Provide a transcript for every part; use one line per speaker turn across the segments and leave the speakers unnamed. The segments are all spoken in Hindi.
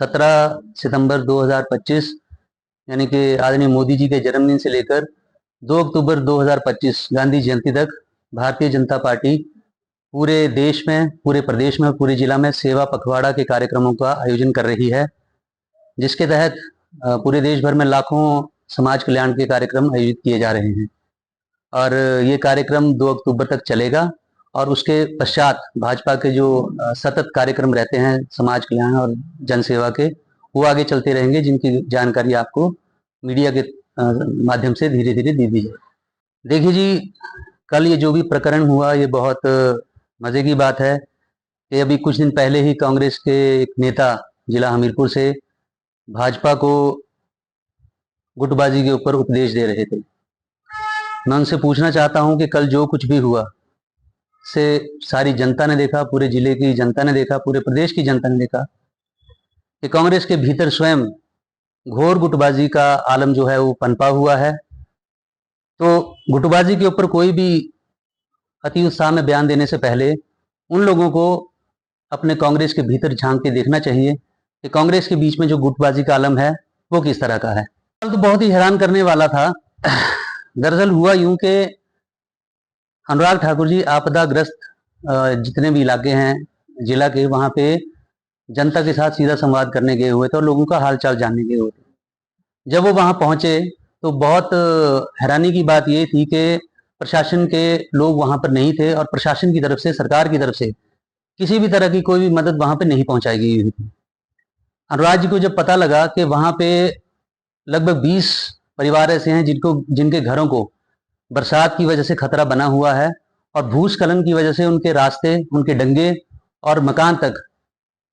17 सितंबर 2025 यानी कि आदरणीय मोदी जी के जन्मदिन से लेकर 2 अक्टूबर 2025 गांधी जयंती तक भारतीय जनता पार्टी पूरे देश में, पूरे प्रदेश में, पूरे जिला में सेवा पखवाड़ा के कार्यक्रमों का आयोजन कर रही है, जिसके तहत पूरे देश भर में लाखों समाज कल्याण के कार्यक्रम आयोजित किए जा रहे हैं। और ये कार्यक्रम 2 अक्टूबर तक चलेगा और उसके पश्चात भाजपा के जो सतत कार्यक्रम रहते हैं समाज कल्याण और जनसेवा के, वो आगे चलते रहेंगे, जिनकी जानकारी आपको मीडिया के माध्यम से धीरे धीरे दी जाए। देखिए जी, कल ये जो भी प्रकरण हुआ, ये बहुत मजे की बात है कि अभी कुछ दिन पहले ही कांग्रेस के एक नेता जिला हमीरपुर से भाजपा को गुटबाजी के ऊपर उपदेश दे रहे थे। मैं उनसे पूछना चाहता हूं कि कल जो कुछ भी हुआ से सारी जनता ने देखा, पूरे जिले की जनता ने देखा, पूरे प्रदेश की जनता ने देखा कि कांग्रेस के भीतर स्वयं घोर गुटबाजी का आलम जो है वो पनपा हुआ है। तो गुटबाजी के ऊपर कोई भी अति उत्साह में बयान देने से पहले उन लोगों को अपने कांग्रेस के भीतर झांक के देखना चाहिए कि कांग्रेस के बीच में जो गुटबाजी का आलम है वो किस तरह का है। कल तो बहुत ही हैरान करने वाला था। दरअसल हुआ यूं कि अनुराग ठाकुर जी आपदाग्रस्त जितने भी इलाके हैं जिला के, वहां पे जनता के साथ सीधा संवाद करने गए हुए थे और लोगों का हालचाल जानने गए हुए थे। जब वो वहां पहुंचे तो बहुत हैरानी की बात ये थी कि प्रशासन के लोग वहां पर नहीं थे और प्रशासन की तरफ से, सरकार की तरफ से किसी भी तरह की कोई भी मदद वहां पे नहीं पहुंचाई गई हुई थी। अनुराग जी को जब पता लगा कि वहां पे लगभग 20 परिवार ऐसे हैं जिनके घरों को बरसात की वजह से खतरा बना हुआ है और भूस्खलन की वजह से उनके रास्ते, उनके डंगे और मकान तक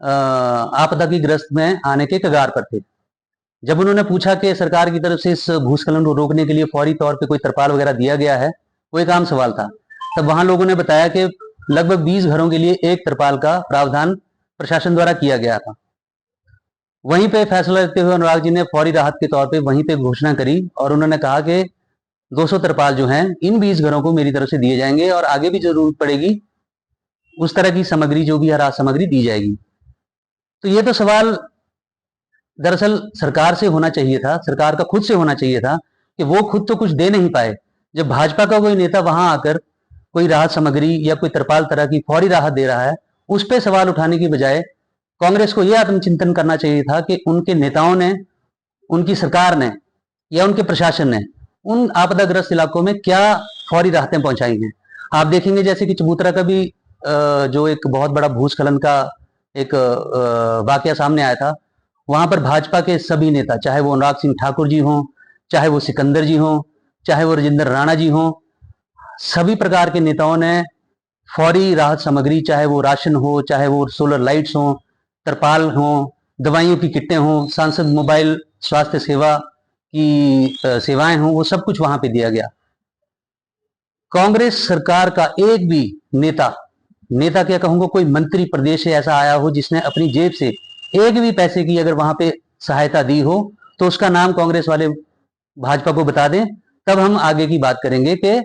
आपदा की ग्रस्त में आने के कगार पर थे। जब उन्होंने पूछा कि सरकार की तरफ से इस भूस्खलन को रोकने के लिए फौरी तौर पे कोई तरपाल वगैरह दिया गया है, वो एक आम सवाल था। तब वहां लोगों ने बताया कि लगभग 20 घरों के लिए एक तरपाल का प्रावधान प्रशासन द्वारा किया गया था। वहीं पे फैसला लेते हुए अनुराग जी ने फौरी राहत के तौर पे वहीं पे घोषणा करी और उन्होंने कहा कि 200 तरपाल जो हैं इन 20 घरों को मेरी तरफ से दिए जाएंगे और आगे भी जरूरत पड़ेगी उस तरह की सामग्री, जो भी राहत सामग्री दी जाएगी। तो ये तो सवाल दरअसल सरकार से होना चाहिए था, सरकार का खुद से होना चाहिए था कि वो खुद तो कुछ दे नहीं पाए। जब भाजपा का कोई नेता वहां आकर कोई राहत सामग्री या कोई तरपाल तरह की फौरी राहत दे रहा है, उस पर सवाल उठाने की बजाय कांग्रेस को यह आत्मचिंतन करना चाहिए था कि उनके नेताओं ने, उनकी सरकार ने या उनके प्रशासन ने उन आपदाग्रस्त इलाकों में क्या फौरी राहतें पहुंचाई हैं। आप देखेंगे जैसे कि चबूतरा का भी जो एक बहुत बड़ा भूस्खलन का एक वाकया सामने आया था, वहां पर भाजपा के सभी नेता, चाहे वो अनुराग सिंह ठाकुर जी हों, चाहे वो सिकंदर जी हों, चाहे वो राजेंद्र राणा जी हों, सभी प्रकार के नेताओं ने फौरी राहत सामग्री, चाहे वो राशन हो, चाहे वो सोलर लाइट्स हो, तरपाल हो, दवाइयों की किटें हो, सांसद मोबाइल स्वास्थ्य सेवा की सेवाएं हों, वो सब कुछ वहां पे दिया गया। कांग्रेस सरकार का एक भी नेता क्या कहूंगा, कोई मंत्री प्रदेश से ऐसा आया हो जिसने अपनी जेब से एक भी पैसे की अगर वहां पे सहायता दी हो तो उसका नाम कांग्रेस वाले भाजपा को बता दें, तब हम आगे की बात करेंगे। कि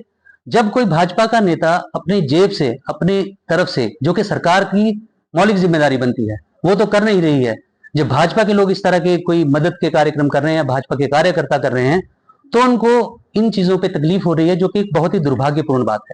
जब कोई भाजपा का नेता अपनी जेब से, अपनी तरफ से, जो कि सरकार की मौलिक जिम्मेदारी बनती है, वो तो कर नहीं रही है, जब भाजपा के लोग इस तरह के कोई मदद के कार्यक्रम कर रहे हैं, भाजपा के कार्यकर्ता कर रहे हैं, तो उनको इन चीजों पर तकलीफ हो रही है, जो कि बहुत ही दुर्भाग्यपूर्ण बात है।